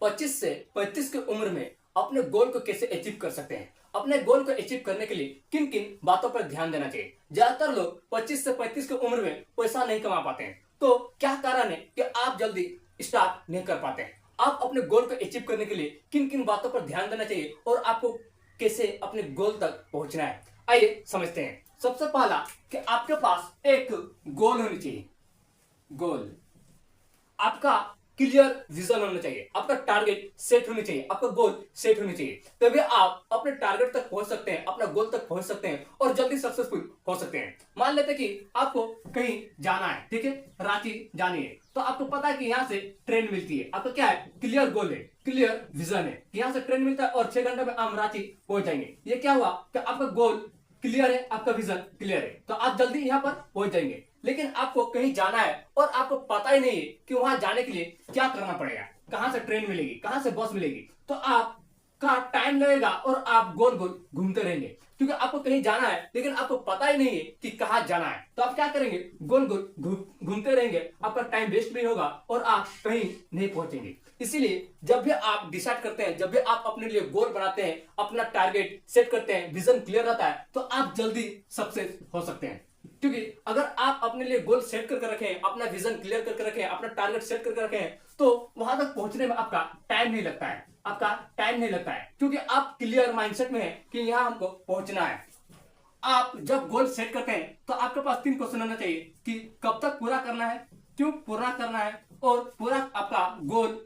25 से 35 की उम्र में अपने गोल को कैसे अचीव कर सकते हैं, अपने गोल को अचीव करने के लिए किन किन बातों पर ध्यान देना चाहिए। ज्यादातर लोग 25 से 35 की उम्र में पैसा नहीं कमा पाते हैं, तो क्या कारण है कि आप जल्दी स्टार्ट नहीं कर पाते हैं। आप अपने गोल को अचीव करने के लिए किन किन बातों पर ध्यान देना चाहिए और आपको कैसे अपने गोल तक पहुंचना है, आइए समझते हैं। सबसे पहला कि आपके पास एक गोल होनी चाहिए। गोल आपका क्लियर विजन होना चाहिए, आपका टारगेट सेट होनी चाहिए, आपका गोल सेट होनी चाहिए, तभी आप अपने टारगेट तक पहुंच सकते हैं, अपना गोल तक पहुंच सकते हैं और जल्दी सक्सेसफुल हो सकते हैं। मान लेते हैं कि आपको कहीं जाना है, ठीक है, रांची जानी है, तो आपको पता है कि यहाँ से ट्रेन मिलती है। आपका क्या है, क्लियर गोल है, क्लियर विजन है, यहाँ से ट्रेन मिलता है और 6 घंटे में हम रांची पहुंच जाएंगे। ये क्या हुआ कि आपका गोल क्लियर है, आपका विजन क्लियर है, तो आप जल्दी यहाँ पर पहुंच जाएंगे। लेकिन आपको कहीं जाना है और आपको पता ही नहीं है कि वहां जाने के लिए क्या करना पड़ेगा, कहां से ट्रेन मिलेगी, कहां से बस मिलेगी, तो आपका टाइम लगेगा और आप गोल गोल घूमते रहेंगे, क्योंकि आपको कहीं जाना है लेकिन आपको पता ही नहीं है कि कहां जाना है। तो आप क्या करेंगे, गोल गोल घूमते रहेंगे, आपका टाइम वेस्ट भी होगा और आप कहीं नहीं पहुंचेंगे। इसीलिए जब भी आप डिसाइड करते हैं, जब भी आप अपने लिए गोल बनाते हैं, अपना टारगेट सेट करते हैं, विजन क्लियर रहता है, तो आप जल्दी सक्सेस हो सकते हैं। क्योंकि अगर आप अपने लिए गोल सेट करके रखें, अपना विजन क्लियर करके रखें, अपना टारगेट सेट करके रखें, तो वहां तक पहुंचने में आपका टाइम नहीं लगता है, आपका टाइम नहीं लगता है, क्योंकि आप क्लियर माइंडसेट में हैं कि यहां हमको पहुंचना है। आप जब गोल सेट करते हैं तो आपके पास 3 क्वेश्चन होना चाहिए कि कब तक पूरा करना है, क्यों पूरा करना है और पूरा आपका गोल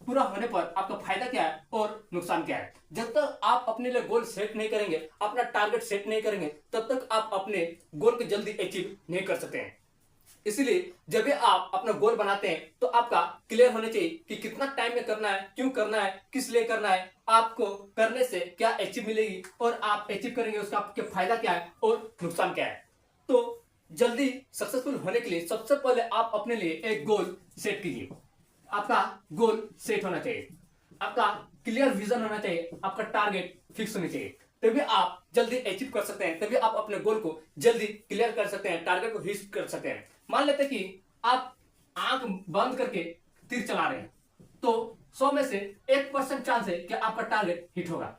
पूरा होने पर आपका फायदा क्या है और नुकसान क्या है। जब तक आप अपने लिए गोल सेट नहीं करेंगे, अपना टारगेट सेट नहीं करेंगे, तब तक आप अपने गोल को जल्दी अचीव नहीं कर सकते हैं। इसलिए जब भी आप अपना गोल बनाते हैं तो आपका क्लियर होना चाहिए कि कितना टाइम में करना है, क्यों करना है, किस लिए करना है, आपको करने से क्या अचीव मिलेगी और आप अचीव करेंगे उसका आपके फायदा क्या है और नुकसान क्या है। तो जल्दी सक्सेसफुल होने के लिए सबसे पहले आप अपने लिए एक गोल सेट कीजिए। आपका गोल सेट होना चाहिए, आपका क्लियर विजन होना चाहिए, आपका टारगेट फिक्स होना चाहिए, तभी आप जल्दी अचीव कर सकते हैं, तभी आप अपने गोल को जल्दी क्लियर कर सकते हैं, टारगेट को हिट कर सकते हैं। मान लेते हैं कि आप आंख बंद करके तीर चला रहे हैं, तो 100 में से 1% चांस है कि आपका टारगेट हिट होगा,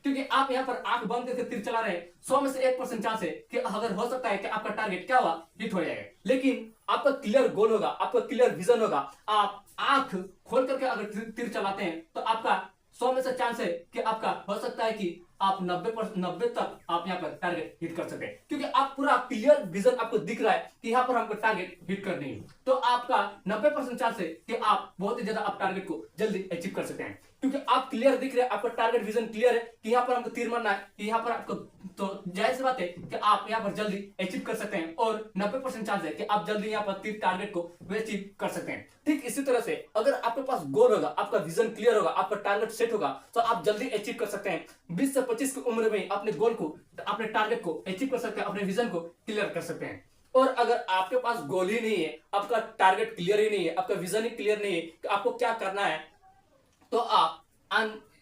क्योंकि आप यहाँ पर आंख बंद करके तीर चला रहे हैं। 100 में से 1% चांस है कि अगर हो सकता है कि आपका टारगेट क्या हुआ, हिट हो जाएगा। लेकिन आपका क्लियर गोल होगा, आपका क्लियर विजन होगा, आप आंख खोल करके अगर तीर चलाते हैं तो आपका 100 में से चांस है कि आपका हो सकता है कि आप 90 तक आप यहाँ पर टारगेट हिट कर सकते हैं, क्योंकि आप पूरा क्लियर विजन आपको दिख रहा है कि यहाँ पर हमको टारगेट हिट करनी है। तो आपका 90% चांस है कि आप बहुत ही ज्यादा आप टारगेट को जल्दी अचीव कर सकते हैं, क्योंकि आप क्लियर दिख रहे हैं, आपका टारगेट विजन क्लियर है कि यहाँ पर हमको तीर मारना है, कि यहाँ पर आपको, तो जाहिर सी बात है कि आप यहाँ पर जल्दी अचीव कर सकते हैं और 90% चांस है कि आप जल्दी यहाँ पर तीर टारगेट को अचीव कर सकते हैं। ठीक इसी तरह से अगर आपके पास गोल होगा, आपका विजन क्लियर होगा, आपका टारगेट सेट होगा, तो आप जल्दी अचीव कर सकते हैं। 20 से 25 की उम्र में अपने गोल को, अपने टारगेट को अचीव कर सकते हैं, अपने विजन को क्लियर कर सकते हैं। और अगर आपके पास गोल ही नहीं है, आपका टारगेट क्लियर ही नहीं है, आपका विजन ही क्लियर नहीं है कि आपको क्या करना है, तो आप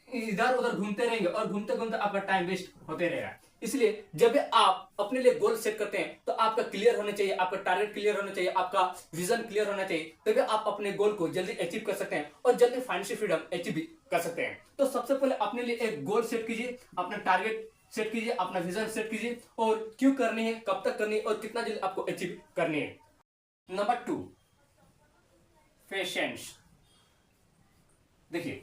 इधर उधर घूमते रहेंगे और घूमते घूमते आपका टाइम वेस्ट होते रहेगा। इसलिए जब आप अपने लिए गोल सेट करते हैं तो आपका क्लियर होना चाहिए, आपका टारगेट क्लियर होना चाहिए, आपका विजन क्लियर होना चाहिए, तभी आप अपने गोल को जल्दी अचीव कर सकते हैं और जल्दी फाइनेंशियल फ्रीडम अचीव भी कर सकते हैं। तो सबसे पहले अपने लिए एक गोल सेट कीजिए, अपना टारगेट सेट कीजिए, अपना विजन सेट कीजिए और क्यों करनी है, कब तक करनी है और कितना जल्दी आपको अचीव करनी है। Number 2, patience. देखिए,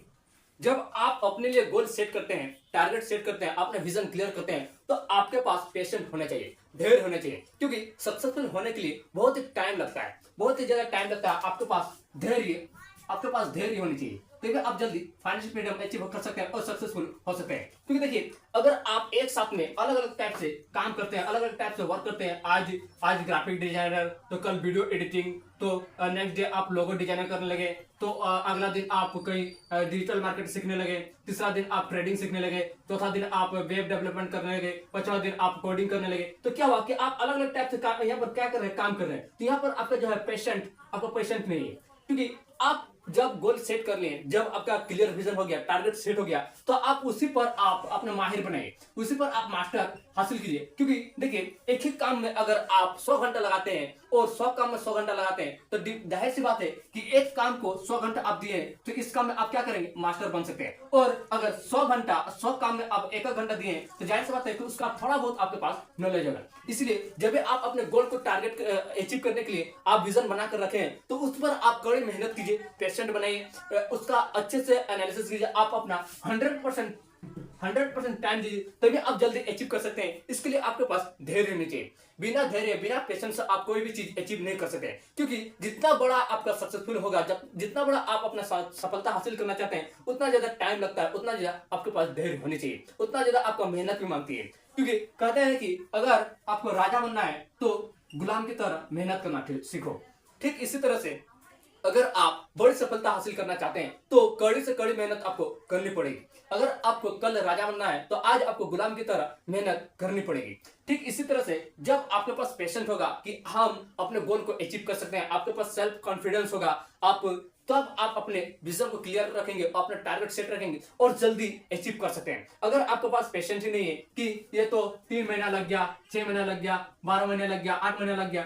जब आप अपने लिए गोल सेट करते हैं, टारगेट सेट करते हैं, अपना विजन क्लियर करते हैं, तो आपके पास पेशेंट होना चाहिए, धैर्य होना चाहिए, क्योंकि सक्सेसफुल होने के लिए बहुत ही टाइम लगता है, बहुत ही ज्यादा टाइम लगता है। आपके पास धैर्य होनी चाहिए, तभी आप जल्दी फाइनेंशियल फ्रीडम अचीव कर सकते हैं और सक्सेसफुल हो सकते हैं। क्योंकि देखिए, अगर आप एक साथ में अलग अलग टाइप से काम करते हैं, अलग अलग टाइप से वर्क करते हैं, आज ग्राफिक डिजाइनर, तो कल वीडियो एडिटिंग, तो नेक्स्ट डे आप लोगो डिजाइनर करने लगे, तो अगला दिन आप कहीं डिजिटल मार्केट सीखने लगे, तीसरा दिन आप ट्रेडिंग सीखने लगे, चौथा दिन आप वेब डेवलपमेंट करने लगे, पांचवा दिन आप कोडिंग करने लगे, तो क्या हुआ कि आप अलग अलग टाइप से यहाँ पर क्या कर रहे हैं, काम कर रहे हैं। तो यहाँ पर आपका जो है आपका पेशेंट नहीं है, क्योंकि आप जब गोल सेट कर लिए, जब आपका क्लियर विजन हो गया, टारगेट सेट हो गया, तो आप उसी पर आप अपने माहिर बनाइए, उसी पर आप मास्टर हासिल कीजिए, क्योंकि देखिए एक ही काम में अगर आप 100 घंटा लगाते हैं और 100 काम में 100 घंटा लगाते हैं तो जाहिर सी बात है कि एक काम को 100 घंटा आप दिए तो इस काम में आप क्या करेंगे, मास्टर बन सकते हैं। और अगर 100 काम में आप एक घंटा दिए तो जाहिर सी बात है कि उसका थोड़ा बहुत आपके पास नॉलेज होगा। इसलिए जब भी आप अपने गोल को टारगेट अचीव करने के लिए आप विजन बनाकर रखे हैं तो उस पर आप कड़ी मेहनत कीजिए, पेशेंट बनाइए, उसका अच्छे से एनालिसिस कीजिए, आप अपना 100% टाइम दीजिए, तभी आप जल्दी अचीव कर सकते हैं। इसके लिए आपके पास धैर्य होनी चाहिए। बिना धैर्य बिना पेशेंस से आप कोई भी चीज अचीव नहीं कर सकते, क्योंकि जितना बड़ा आपका सक्सेसफुल होगा, जब जितना बड़ा आप अपना सफलता हासिल करना चाहते हैं उतना ज्यादा टाइम लगता है, उतना ज्यादा आपके पास धैर्य होनी चाहिए, उतना ज्यादा आपका मेहनत भी मांगती है। क्योंकि कहते हैं कि अगर आपको राजा बनना है तो गुलाम की तरह मेहनत करना सीखो। ठीक इसी तरह से अगर आप बड़ी सफलता हासिल करना चाहते हैं तो कड़ी से कड़ी मेहनत आपको करनी पड़ेगी। अगर आपको कल राजा बनना है तो आज आपको गुलाम की तरह मेहनत करनी पड़ेगी। ठीक इसी तरह से जब आपके पास पेशेंस होगा कि हम अपने गोल को अचीव कर सकते हैं, आपके पास सेल्फ कॉन्फिडेंस होगा, तब आप अपने विजन को क्लियर रखेंगे, अपना टारगेट सेट रखेंगे और जल्दी अचीव कर सकते हैं। अगर आपके पास पेशेंस ही नहीं है कि ये तो 3 महीना लग गया, 6 महीना लग गया, 12 महीने लग गया, 8 महीना लग गया,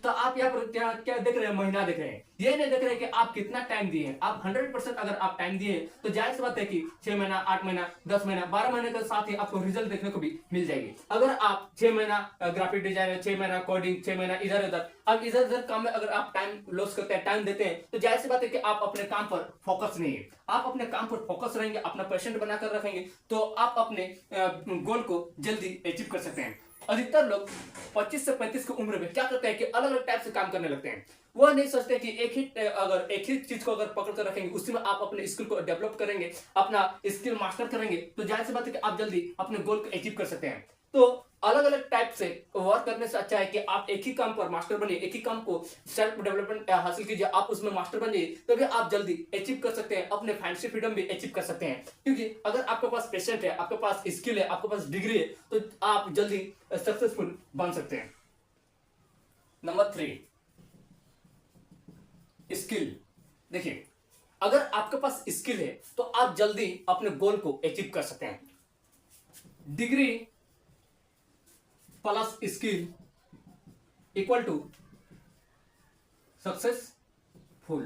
तो आप यहाँ पर क्या क्या देख रहे हैं, महीना देख रहे हैं। ये नहीं देख रहे कि आप कितना टाइम दिए। आप 100% अगर आप टाइम दिए तो जाहिर सी बात है कि 6 महीना, 8 महीना, 10 महीना, 12 महीने के साथ ही आपको रिजल्ट देखने को भी मिल जाएगी। अगर आप 6 महीना ग्राफिक डिजाइन, 6 महीना कोडिंग, 6 महीना इधर उधर, अब इधर उधर काम में अगर आप टाइम लॉस करते हैं, टाइम देते हैं, तो जाहिर सी बात है कि आप अपने काम पर फोकस नहीं है। आप अपने काम पर फोकस रहेंगे, अपना पेशेंट बनाकर रखेंगे तो आप अपने गोल को जल्दी अचीव कर सकते हैं। अधिकतर लोग 25 से 35 की उम्र में क्या करते हैं कि अलग अलग टाइप से काम करने लगते हैं। वो नहीं सोचते कि एक ही चीज को अगर पकड़ कर रखेंगे, उसी में आप अपने स्किल को डेवलप करेंगे, अपना स्किल मास्टर करेंगे, तो जाहिर सी बात है कि आप जल्दी अपने गोल को अचीव कर सकते हैं। तो अलग अलग टाइप से वर्क करने से अच्छा है कि आप एक ही काम पर मास्टर बनिए, एक ही काम को सेल्फ डेवलपमेंट हासिल कीजिए, आप उसमें मास्टर बन जाइए, तभी आप जल्दी अचीव कर सकते हैं, अपने फाइनेंशियल फ्रीडम भी अचीव कर सकते हैं। क्योंकि अगर आपके पास पेशेंट है, आपके पास स्किल है, आपके पास डिग्री है, तो आप जल्दी सक्सेसफुल बन सकते हैं। Number 3, skill. देखिए अगर आपके पास स्किल है तो आप जल्दी अपने गोल को अचीव कर सकते हैं। Degree plus skill equal to successful.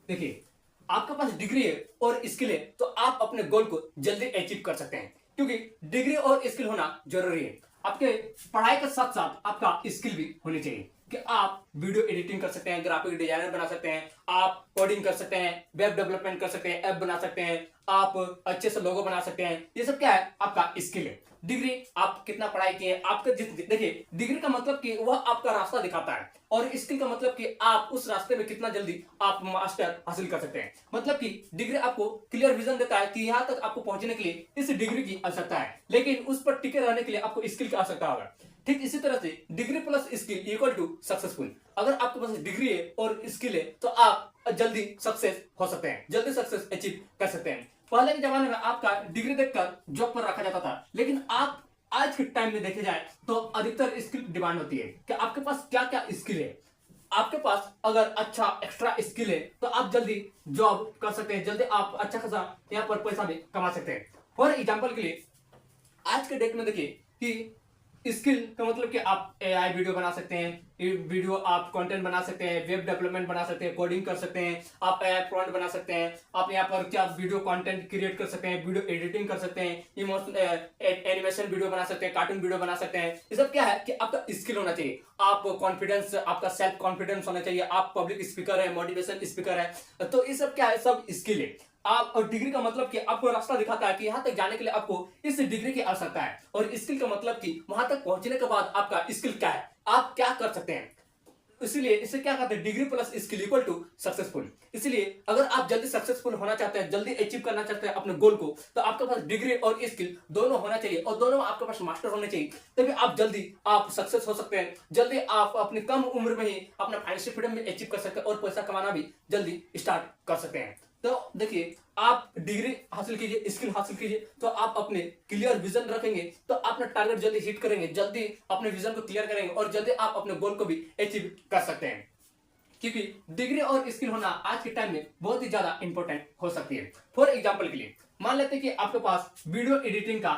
देखिए आपके पास डिग्री है और स्किल है तो आप अपने गोल को जल्दी अचीव कर सकते हैं, क्योंकि डिग्री और स्किल होना जरूरी है। आपके पढ़ाई के साथ साथ आपका स्किल भी होनी चाहिए कि आप वीडियो एडिटिंग कर सकते हैं, ग्राफिक डिजाइनर बना सकते हैं, आप कोडिंग कर सकते हैं, वेब डेवलपमेंट कर सकते हैं, ऐप बना सकते हैं, आप अच्छे से लोगो बना सकते हैं। ये सब क्या है, आपका स्किल है। डिग्री आप कितना पढ़ाई किए, आपका देखिए डिग्री का मतलब कि वह आपका रास्ता दिखाता है और स्किल का मतलब कि आप उस रास्ते में कितना जल्दी आप मास्टर हासिल कर सकते हैं। मतलब कि डिग्री आपको क्लियर विजन देता है कि यहाँ तक आपको पहुंचने के लिए इस डिग्री की आवश्यकता है, लेकिन उस पर टिके रहने के लिए आपको स्किल की आवश्यकता होगा। ठीक इसी तरह से degree plus skill equal to successful. अगर आपके पास डिग्री है और स्किल है तो आप जल्दी सक्सेस हो सकते हैं, जल्दी सक्सेस अचीव कर सकते हैं। पहले के जमाने में आपका डिग्री देखकर जॉब पर रखा जाता था, लेकिन आप आज के टाइम में देखे जाए तो अधिकतर स्किल डिमांड होती है कि आपके पास क्या क्या स्किल है। आपके पास अगर अच्छा एक्स्ट्रा स्किल है तो आप जल्दी जॉब कर सकते हैं, जल्दी आप अच्छा खासा यहाँ पर पैसा भी कमा सकते हैं। फॉर एग्जाम्पल के लिए आज के डेट में देखिए कि स्किल का मतलब कि आप एआई वीडियो बना सकते हैं, वीडियो आप कंटेंट बना सकते हैं, वेब डेवलपमेंट बना सकते हैं, कोडिंग कर सकते हैं, आप एआई प्रॉम्प्ट बना सकते हैं, आप यहाँ पर क्या वीडियो कंटेंट क्रिएट कर सकते हैं, वीडियो एडिटिंग कर सकते हैं, इमोशनल एनिमेशन वीडियो बना सकते हैं, कार्टून वीडियो बना सकते हैं। ये सब क्या है कि आपका स्किल होना चाहिए, आप कॉन्फिडेंस, आपका सेल्फ कॉन्फिडेंस होना चाहिए, आप पब्लिक स्पीकर है, मोटिवेशन स्पीकर है, तो ये सब क्या है, सब स्किल है। आप और डिग्री का मतलब कि आपको रास्ता दिखाता है कि यहां तक जाने के लिए आपको इस डिग्री की आवश्यकता है, और स्किल का मतलब कि वहां तक पहुंचने के बाद आपका स्किल क्या है, आप क्या कर सकते हैं। इसलिए इसे क्या कहते हैं, degree plus skill equal to successful. इसलिए अगर आप जल्दी सक्सेसफुल होना चाहते हैं, जल्दी अचीव करना चाहते हैं अपने गोल को, तो आपके पास डिग्री और स्किल दोनों होना चाहिए और दोनों आपके पास मास्टर होने चाहिए, तभी आप जल्दी आप सक्सेस हो सकते हैं, जल्दी आप अपनी कम उम्र में ही अपना फाइनेंशियल फ्रीडम भी अचीव कर सकते हैं और पैसा कमाना भी जल्दी स्टार्ट कर सकते हैं। तो देखिए आप डिग्री हासिल कीजिए, स्किल हासिल कीजिए, तो आप अपने क्लियर विजन रखेंगे तो अपना टारगेट जल्दी हिट करेंगे, जल्दी अपने विजन को क्लियर करेंगे और जल्दी आप अपने गोल को भी अचीव कर सकते हैं। क्योंकि डिग्री और स्किल होना आज के टाइम में बहुत ही ज्यादा इंपॉर्टेंट हो सकती है। फॉर एग्जाम्पल के लिए मान लेते हैं कि आपके पास वीडियो एडिटिंग का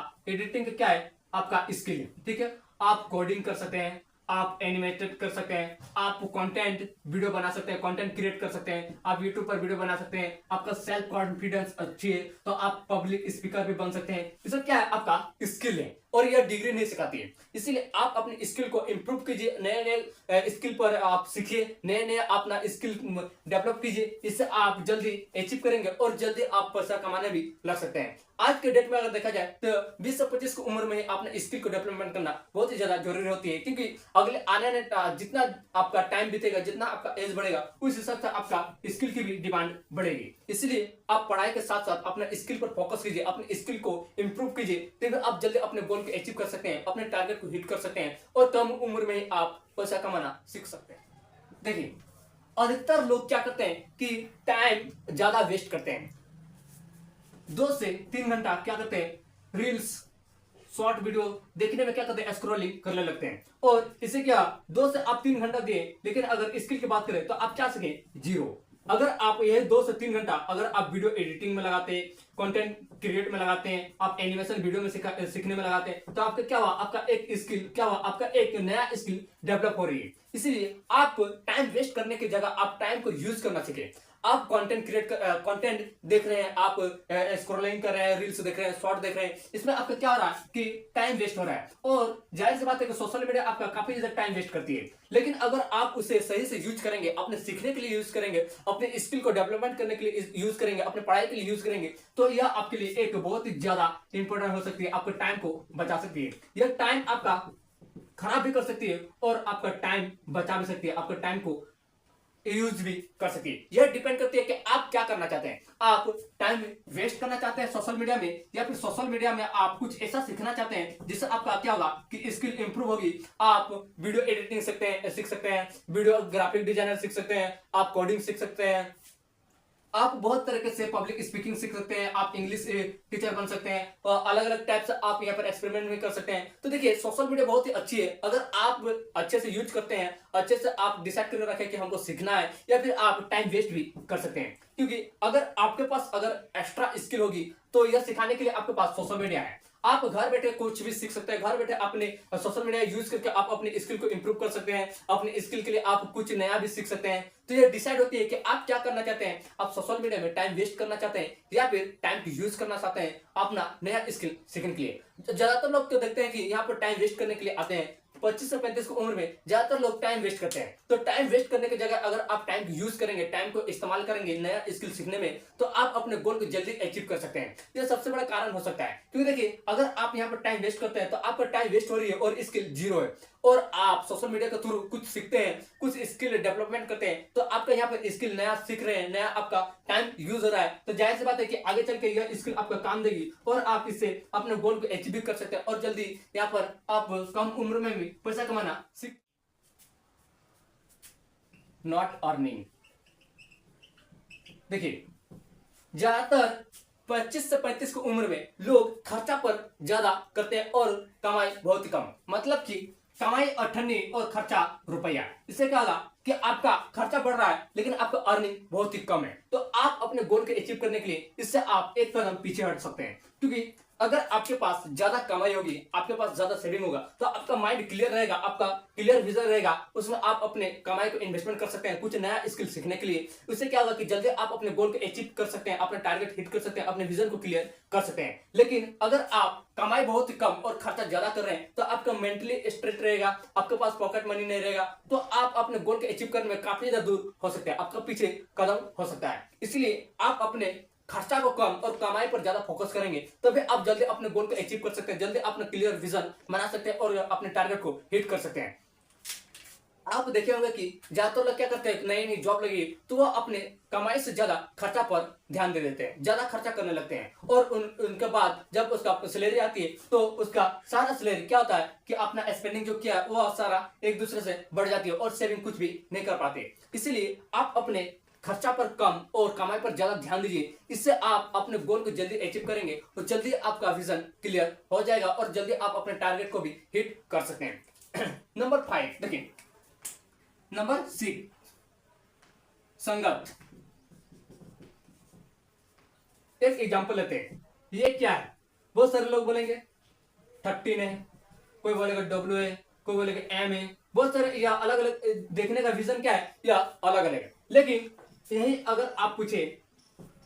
क्या है, आपका स्किल, ठीक है। आप कोडिंग कर सकते हैं, आप एनिमेटेड कर सकते हैं, आप कंटेंट वीडियो बना सकते हैं, कंटेंट क्रिएट कर सकते हैं, आप यूट्यूब पर वीडियो बना सकते हैं, आपका सेल्फ कॉन्फिडेंस अच्छी है तो आप पब्लिक स्पीकर भी बन सकते हैं। ये सब क्या है, आपका स्किल है और यह डिग्री नहीं सिखाती है। इसीलिए आप अपने स्किल को इंप्रूव कीजिए, नए नए स्किल पर आप सीखिए, नए नए अपना स्किल डेवलप कीजिए। इससे आप जल्दी अचीव करेंगे और जल्दी आप पैसा कमाने भी लग सकते हैं। आज के डेट में अगर देखा जाए तो 20 से 25 की उम्र में ही अपने स्किल को डेवलपमेंट करना बहुत ही ज्यादा जरूरी होती है, क्योंकि अगले आने वाले जितना आपका टाइम बीतेगा, जितना आपका एज बढ़ेगा, उस हिसाब से आपका स्किल की भी डिमांड बढ़ेगी। इसलिए आप पढ़ाई के साथ साथ अपने स्किल पर फोकस कीजिए, अपने स्किल को इंप्रूव कीजिए, तभी आप जल्दी अपने गोल को अचीव कर सकते हैं, अपने टारगेट को हिट कर सकते हैं और कम उम्र में ही आप पैसा कमाना सीख सकते हैं। देखिए, अधिकतर लोग क्या करते हैं कि टाइम ज्यादा वेस्ट करते हैं। 2 से 3 घंटा क्या करते हैं, रील्स शॉर्ट वीडियो देखने में क्या करते हैं, स्क्रॉलिंग करने लगते हैं। और इसे क्या 2 से आप 3 घंटा दिए, लेकिन अगर स्किल की बात करें तो आप क्या सीखे, जीरो। अगर आप ये 2 से 3 घंटा अगर आप वीडियो एडिटिंग में लगाते हैं, कंटेंट क्रिएट में लगाते हैं, आप एनिमेशन वीडियो में सीखने में लगाते हैं, तो आपका क्या हुआ, आपका एक स्किल क्या हुआ, आपका एक नया स्किल डेवलप हो रही है। इसीलिए आप टाइम वेस्ट करने की जगह आप टाइम को यूज करना सीखें। आप कंटेंट देख रहे हैं, आप स्क्रॉलिंग कर रहे हैं, रील्स देख रहे हैं, शॉर्ट देख रहे हैं, इसमें आपका क्या हो रहा है कि टाइम वेस्ट हो रहा है। और जाहिर सी बात है कि सोशल मीडिया आपका काफी ज्यादा टाइम वेस्ट करती है। लेकिन अगर आप उसे सही से यूज करेंगे, अपने सीखने के लिए यूज करेंगे, अपने स्किल को डेवलपमेंट करने के लिए यूज करेंगे, अपने पढ़ाई के लिए यूज करेंगे, तो यह आपके लिए एक बहुत ही ज्यादा इंपॉर्टेंट हो सकती है, आपके टाइम को बचा सकती है। यह टाइम आपका खराब भी कर सकती है और आपका टाइम बचा भी सकती है, आपके टाइम को यूज भी कर सकती है। यह डिपेंड करती है कि आप क्या करना चाहते हैं। आप टाइम वेस्ट करना चाहते हैं सोशल मीडिया में, या फिर सोशल मीडिया में आप कुछ ऐसा सीखना चाहते हैं जिससे आपका क्या होगा कि स्किल इंप्रूव होगी। आप वीडियो एडिटिंग सीख सकते हैं, वीडियो ग्राफिक डिजाइनर सीख सकते हैं, आप कोडिंग सीख सकते हैं, आप बहुत तरीके से पब्लिक स्पीकिंग सीख सकते हैं, आप इंग्लिश टीचर बन सकते हैं, और अलग अलग टाइप से आप यहाँ पर एक्सपेरिमेंट भी कर सकते हैं। तो देखिए, सोशल मीडिया बहुत ही अच्छी है अगर आप अच्छे से यूज करते हैं, अच्छे से आप डिसाइड करके रखें कि हमको सीखना है, या फिर आप टाइम वेस्ट भी कर सकते हैं। क्योंकि अगर आपके पास अगर एक्स्ट्रा स्किल होगी तो यह सिखाने के लिए आपके पास सोशल मीडिया है। आप घर बैठे कुछ भी सीख सकते हैं, घर बैठे अपने सोशल मीडिया यूज करके आप अपने स्किल को इंप्रूव कर सकते हैं, अपने स्किल के लिए आप कुछ नया भी सीख सकते हैं। तो ये डिसाइड होती है कि आप क्या करना चाहते हैं, आप सोशल मीडिया में टाइम वेस्ट करना चाहते हैं या फिर टाइम को यूज करना चाहते हैं अपना नया स्किल सीखने के लिए। ज्यादातर लोग तो देखते हैं कि यहाँ पर टाइम वेस्ट करने के लिए आते हैं। 25 से 35 की उम्र में ज्यादातर लोग टाइम वेस्ट करते हैं। तो टाइम वेस्ट करने की जगह अगर आप टाइम यूज करेंगे, टाइम को इस्तेमाल करेंगे नया स्किल सीखने में, तो आप अपने गोल को जल्दी अचीव कर सकते हैं। यह सबसे बड़ा कारण हो सकता है। क्योंकि देखिए, अगर आप यहाँ पर टाइम वेस्ट करते हैं तो आपका टाइम वेस्ट हो रही है और स्किल जीरो है, और आप सोशल मीडिया के थ्रू कुछ सीखते हैं, कुछ स्किल डेवलपमेंट करते हैं, तो आपका यहाँ पर स्किल नया सीख रहे हैं, नया आपका टाइम यूज हो रहा है, तो जाहिर सी बात है कि आगे चल के यह स्किल आपका काम देगी और आप इससे अपने गोल को अचीव कर सकते हैं और जल्दी यहाँ पर आप कम उम्र में भी पैसा कमाना सीख। नॉट अर्निंग, देखिए, ज्यादातर 25 से 35 की उम्र में लोग खर्चा पर ज्यादा करते हैं और कमाई बहुत ही कम। मतलब कि कमाई 98 और खर्चा रुपया। इससे क्या होगा कि आपका खर्चा बढ़ रहा है लेकिन आपका अर्निंग बहुत ही कम है। तो आप अपने गोल को अचीव करने के लिए इससे आप एक कदम पीछे हट सकते हैं। क्योंकि अगर आपके पास ज्यादा कमाई होगी, आपके पास ज्यादा सेविंग होगा, तो आपका माइंड क्लियर रहेगा, आपका क्लियर विजन रहेगा, उसमें आप अपने कमाई को इन्वेस्टमेंट कर सकते हैं कुछ नया स्किल सीखने के लिए। उससे क्या होगा कि जल्दी आप अपने गोल को अचीव कर सकते हैं, अपने टारगेट हिट कर सकते हैं, अपने विजन को क्लियर कर सकते हैं। लेकिन अगर आप कमाई बहुत ही कम और खर्चा ज्यादा कर रहे हैं तो आपका मेंटली स्ट्रेस रहेगा, आपके पास पॉकेट मनी नहीं रहेगा, तो आप अपने गोल को अचीव करने में काफी ज्यादा दूर हो सकते हैं, आपका पीछे कदम हो सकता है। इसलिए आप अपने खर्चा को कम और कमाई पर ज्यादा फोकस करेंगे तभी आप जल्दी अपने गोल को अचीव कर सकते हैं, जल्दी अपना क्लियर विजन बना सकते हैं और अपने टारगेट को हिट कर सकते हैं। आप देखे होंगे कि ज्यादातर लोग क्या करते हैं, नई नई जॉब लगी तो वो अपने कमाई से ज्यादा खर्चा पर ध्यान दे देते हैं, ज्यादा खर्चा करने लगते हैं, और उनके बाद जब उसका सैलरी आती है तो उसका सारा सैलरी क्या होता है कि अपना स्पेंडिंग जो किया है वो सारा एक दूसरे से बढ़ जाती है और सेविंग कुछ भी नहीं कर पाते। इसीलिए आप अपने खर्चा पर कम और कमाई पर ज्यादा ध्यान दीजिए। इससे आप अपने गोल को जल्दी अचीव करेंगे और जल्दी आपका विजन क्लियर हो जाएगा और जल्दी आप अपने टारगेट को भी हिट कर सकते हैं। नंबर 5 देखिए, नंबर 6 संगत। एक एग्जांपल लेते हैं, ये क्या है? बहुत सारे लोग बोलेंगे 13 है, कोई बोलेगा डब्ल्यू है, कोई बोलेगा एम है, बहुत सारे या अलग अलग देखने का विजन क्या है या अलग अलग है। लेकिन यही अगर आप पूछे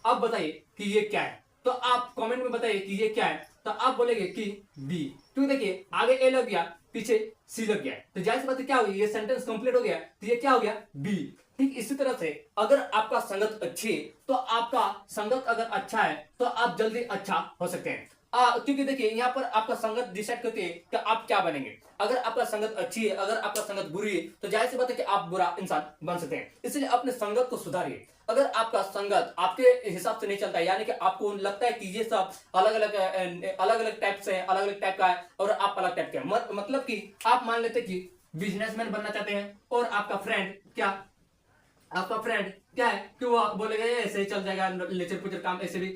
आप बताइए कि ये क्या है, तो आप कमेंट में बताइए कि ये क्या है, तो आप बोलेंगे कि बी, क्योंकि देखिए आगे ए लग गया पीछे सी लग गया, तो जाहिर सी बात है क्या हो गया, ये सेंटेंस कंप्लीट हो गया, तो ये क्या हो गया बी। ठीक इसी तरह से अगर आपका संगत अच्छी है तो आपका संगत अगर अच्छा है तो आप जल्दी अच्छा हो सकते हैं। क्योंकि देखिए यहाँ पर आपका संगत डिसाइड करती है कि आप क्या बनेंगे। अगर आपका संगत अच्छी है, अगर आपका संगत बुरी है, तो जाहिर सी बात है कि आप बुरा इंसान बन सकते हैं। इसलिए अपने संगत को सुधारिए। अगर आपका संगत आपके हिसाब से नहीं चलता है, यानी कि आपको लगता है कि ये सब अलग अलग टाइप से है, अलग अलग टाइप का है और आप अलग टाइप के हैं, मतलब कि आप मान लेते कि बिजनेसमैन बनना चाहते हैं और आपका फ्रेंड क्या है कि वो बोलेगा ये ऐसे ही चल जाएगा, लेचर पुचर काम ऐसे भी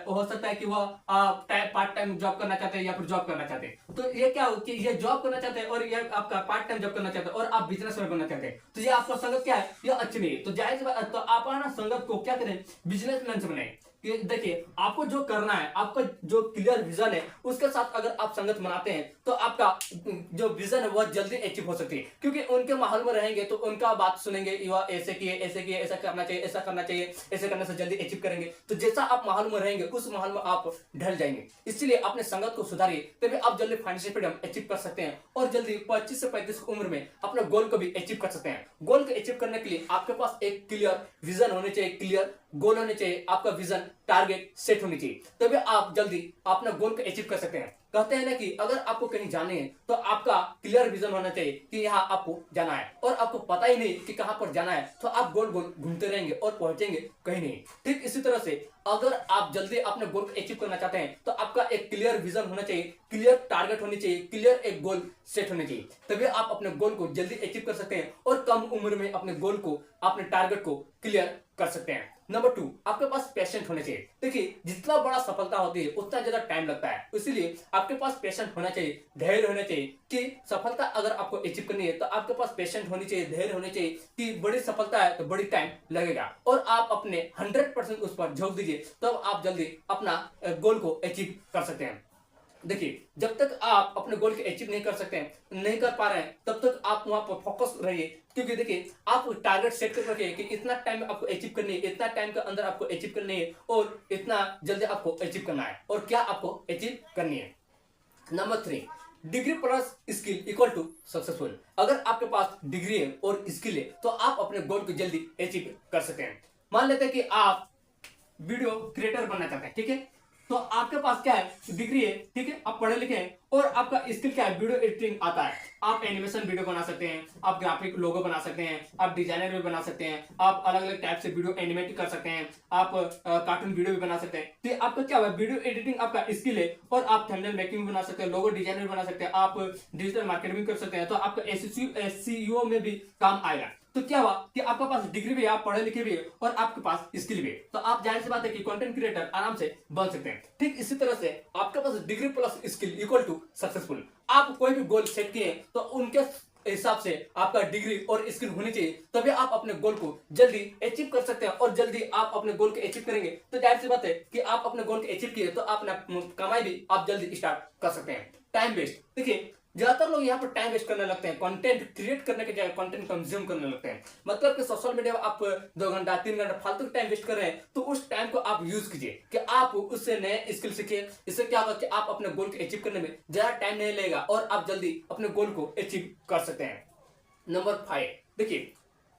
हो सकता है कि वो पार्ट टाइम जॉब करना चाहते हैं या फिर जॉब करना चाहते हैं। तो ये क्या हो कि ये जॉब करना चाहते हैं और ये आपका पार्ट टाइम जॉब करना चाहते हैं और आप बिजनेस में बनना चाहते हैं, तो ये आपका संगत क्या है, ये अच्छी नहीं है। तो जाहिर सी बात, तो आप ना संगत को क्या करें, बिजनेसमैन से बनाए। कि देखिए आपको जो करना है, आपका जो क्लियर विजन है उसके साथ अगर आप संगत बनाते हैं तो आपका जो विजन है वह जल्दी अचीव हो सकती है। क्योंकि उनके माहौल में रहेंगे तो उनका बात सुनेंगे, वह ऐसे किए ऐसा करना चाहिए, ऐसा करना चाहिए, ऐसे करने से जल्दी अचीव करेंगे। तो जैसा आप माहौल में रहेंगे उस माहौल में आप ढल जाएंगे। इसलिए अपने संगत को सुधारिए, तभी आप जल्दी फाइनेंशियल फ्रीडम अचीव कर सकते हैं और जल्दी 25 से 35 की उम्र में अपने गोल को भी अचीव कर सकते हैं। गोल को अचीव करने के लिए आपके पास एक क्लियर विजन होने चाहिए, क्लियर गोल होने चाहिए, आपका विजन टारगेट सेट होनी चाहिए, तभी आप जल्दी अपना गोल को अचीव कर सकते हैं। कहते हैं ना कि अगर आपको कहीं जाने है तो आपका क्लियर विजन होना चाहिए कि यहाँ आपको जाना है, और आपको पता ही नहीं कि कहां पर जाना है तो आप गोल गोल घूमते रहेंगे और पहुंचेंगे कहीं नहीं। ठीक इसी तरह से अगर आप जल्दी अपने गोल को अचीव करना चाहते हैं तो आपका एक क्लियर विजन होना चाहिए, क्लियर टारगेट होनी चाहिए, क्लियर एक गोल सेट होने चाहिए, तभी आप अपने गोल को जल्दी अचीव कर सकते हैं और कम उम्र में अपने गोल को, अपने टारगेट को क्लियर कर सकते हैं। नंबर 2, आपके पास पेशेंट होने चाहिए। देखिए जितना बड़ा सफलता होती है उतना ज्यादा टाइम लगता है, इसीलिए आपके पास पेशेंट होना चाहिए, धैर्य होना चाहिए। कि सफलता अगर आपको अचीव करनी है तो आपके पास पेशेंट होनी चाहिए, धैर्य होने चाहिए कि बड़ी सफलता है तो बड़ी टाइम लगेगा, और आप अपने 100% उस पर झोंक दीजिए, तब आप जल्दी अपना गोल को अचीव कर सकते हैं। देखिए जब तक आप अपने गोल को अचीव नहीं कर सकते हैं, नहीं कर पा रहे हैं, तब तक आप वहां पर फोकस रहिए। क्योंकि देखिए आप टारगेट सेट कर रखिए कि इतना टाइम आपको अचीव करनी है, इतना टाइम के अंदर आपको अचीव करनी है और इतना जल्दी आपको अचीव करना है, और क्या आपको अचीव करनी है। Number 3, degree plus skill equal to successful. अगर आपके पास डिग्री है और स्किल है तो आप अपने गोल को जल्दी अचीव कर सकते हैं। मान लेते हैं कि आप वीडियो क्रिएटर बनना चाहते हैं, ठीक है, तो आपके पास क्या है, डिग्री है, ठीक है, आप पढ़े लिखे हैं और आपका स्किल क्या है, वीडियो एडिटिंग आता है। आप एनिमेशन वीडियो बना सकते हैं, आप ग्राफिक लोगो बना सकते हैं, आप डिजाइनर भी बना सकते हैं, आप अलग अलग टाइप से वीडियो एनिमेट कर सकते हैं, आप कार्टून वीडियो भी बना सकते हैं। तो आपका क्या हुआ, वीडियो एडिटिंग आपका स्किल है, और आप थंबनेल मेकिंग भी बना सकते हैं, लोगो डिजाइनर भी बना सकते हैं, आप डिजिटल मार्केटिंग भी कर सकते हैं। तो आपका SEO में भी काम आएगा। तो क्या हुआ कि आपके पास डिग्री भी है, आप पढ़े लिखे भी है और आपके पास स्किल भी है, तो आप जाहिर सी बात है कि कंटेंट क्रिएटर आराम से बन सकते हैं। ठीक इसी तरह से आपके पास degree plus skill equal to successful. आप कोई भी गोल सेट किए तो उनके हिसाब से आपका डिग्री और स्किल होनी चाहिए, तभी आप अपने गोल को जल्दी अचीव कर सकते हैं। और जल्दी आप अपने गोल को अचीव करेंगे तो जाहिर सी बात है कि आप अपने गोल को अचीव किए तो अपना कमाई भी आप जल्दी स्टार्ट कर सकते हैं। टाइम वेस्ट, देखिए ज्यादातर लोग यहाँ पर टाइम वेस्ट करने लगते हैं, कंटेंट क्रिएट करने के जगह कंटेंट कंज्यूम करने लगते हैं। मतलब कि सोशल मीडिया में आप 2 घंटा 3 घंटा फालतू टाइम वेस्ट कर रहे हैं, तो उस टाइम को आप यूज कीजिए कि आप उससे नए स्किल सीखिए। इससे क्या होगा कि आप अपने गोल को अचीव करने में ज्यादा टाइम नहीं लगेगा और आप जल्दी अपने गोल को अचीव कर सकते हैं। नंबर 5, देखिए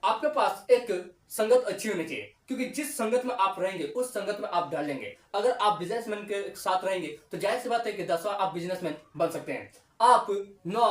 आपके पास एक संगत अच्छी होनी चाहिए, क्योंकि जिस संगत में आप रहेंगे उस संगत में आप ढल लेंगे। अगर आप बिजनेसमैन के साथ रहेंगे तो जाहिर सी बात है कि 10वां आप बिजनेसमैन बन सकते हैं। आप 9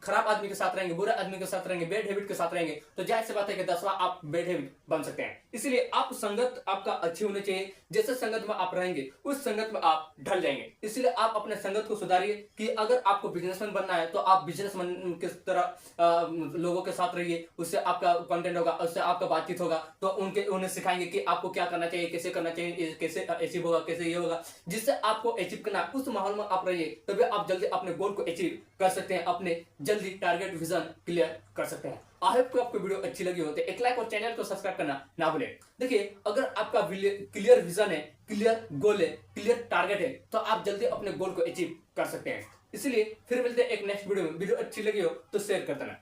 खराब आदमी के साथ रहेंगे, बुरे आदमी के साथ रहेंगे, बैड हैबिट के साथ रहेंगे, तो जाहिर सी बात है कि 10वां आप बैड हैबिट बन सकते हैं। इसलिए आप संगत आपका अच्छी होनी चाहिए, जैसे संगत में आप रहेंगे उस संगत में आप ढल जाएंगे। इसलिए आप अपने संगत को सुधारिए कि अगर आपको बिजनेसमैन बनना है तो आप बिजनेसमैन की तरह लोगों के साथ रहिए, उससे आपका कंटेंट होगा, उससे आपका बातचीत होगा, तो उन्हें सिखाएंगे कि आपको क्या करना चाहिए, कैसे करना चाहिए, कैसे अचीव होगा, कैसे ये होगा। जिससे आपको अचीव करना है उस माहौल में आप रहिए, तभी आप जल्दी अपने गोल को अचीव कर सकते हैं, अपने जल्दी टारगेट विजन क्लियर कर सकते हैं। आई होप आपको वीडियो अच्छी लगी हो तो एक लाइक और चैनल को सब्सक्राइब करना ना भूलें। देखिए अगर आपका क्लियर विजन है, क्लियर गोल है, क्लियर टारगेट है, तो आप जल्दी अपने गोल को अचीव कर सकते हैं। इसलिए फिर मिलते हैं एक नेक्स्ट वीडियो में। वीडियो अच्छी लगी हो तो शेयर कर देना।